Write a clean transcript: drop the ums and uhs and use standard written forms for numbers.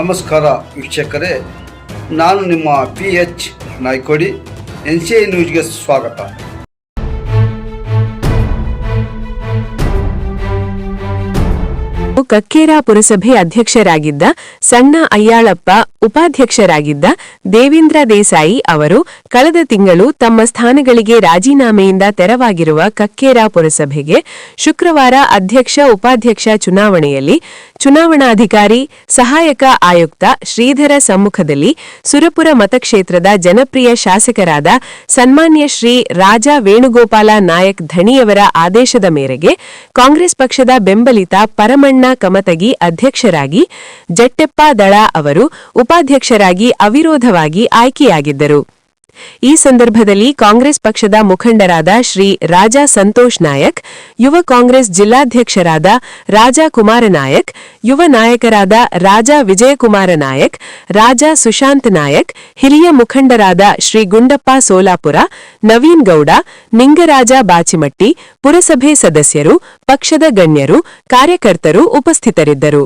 ನಮಸ್ಕಾರ ವೀಕ್ಷಕರೇ, ನಾನು ನಿಮ್ಮ PH ನಾಯ್ಕೋಡಿ. NCI ನ್ಯೂಸ್ಗೆ ಸ್ವಾಗತ. ಕಕ್ಕೇರ ಪುರಸಭೆ ಅಧ್ಯಕ್ಷರಾಗಿದ್ದ ಸಣ್ಣ ಅಯ್ಯಾಳಪ್ಪ, ಉಪಾಧ್ಯಕ್ಷರಾಗಿದ್ದ ದೇವೇಂದ್ರ ದೇಸಾಯಿ ಅವರು ಕಳೆದ ತಿಂಗಳು ತಮ್ಮ ಸ್ಥಾನಗಳಿಗೆ ರಾಜೀನಾಮೆಯಿಂದ ತೆರವಾಗಿರುವ ಕಕ್ಕೇರ ಪುರಸಭೆಗೆ ಶುಕ್ರವಾರ ಅಧ್ಯಕ್ಷ ಉಪಾಧ್ಯಕ್ಷ ಚುನಾವಣೆಯಲ್ಲಿ ಚುನಾವಣಾಧಿಕಾರಿ ಸಹಾಯಕ ಆಯುಕ್ತ ಶ್ರೀಧರ ಸಮ್ಮುಖದಲ್ಲಿ ಸುರಪುರ ಮತಕ್ಷೇತ್ರದ ಜನಪ್ರಿಯ ಶಾಸಕರಾದ ಸನ್ಮಾನ್ಯ ಶ್ರೀ ರಾಜಾ ವೇಣುಗೋಪಾಲ ನಾಯಕ್ ಧಣಿಯವರ ಆದೇಶದ ಮೇರೆಗೆ ಕಾಂಗ್ರೆಸ್ ಪಕ್ಷದ ಬೆಂಬಲಿತ ಪರಮಣ್ಣ ಕಮತಗಿ ಅಧ್ಯಕ್ಷರಾಗಿ, ಜಟ್ಟೆಪ್ಪ ದಳ ಅವರು ಉಪಾಧ್ಯಕ್ಷರಾಗಿ ಅವಿರೋಧವಾಗಿ ಆಯ್ಕೆಯಾಗಿದ್ದರು. ಈ ಸಂದರ್ಭದಲ್ಲಿ ಕಾಂಗ್ರೆಸ್ ಪಕ್ಷದ ಮುಖಂಡರಾದ ಶ್ರೀ ರಾಜಾ ಸಂತೋಷ್ ನಾಯಕ್, ಯುವ ಕಾಂಗ್ರೆಸ್ ಜಿಲ್ಲಾಧ್ಯಕ್ಷರಾದ ರಾಜಾ ಕುಮಾರ ನಾಯಕ್, ಯುವ ನಾಯಕರಾದ ರಾಜಾ ವಿಜಯಕುಮಾರ ನಾಯಕ್, ರಾಜಾ ಸುಶಾಂತ್ ನಾಯಕ್, ಹಿರಿಯ ಮುಖಂಡರಾದ ಶ್ರೀ ಗುಂಡಪ್ಪ ಸೋಲಾಪುರ, ನವೀನ್ ಗೌಡ, ನಿಂಗರಾಜ ಬಾಚಿಮಟ್ಟಿ, ಪುರಸಭೆ ಸದಸ್ಯರು, ಪಕ್ಷದ ಗಣ್ಯರು, ಕಾರ್ಯಕರ್ತರು ಉಪಸ್ಥಿತರಿದ್ದರು.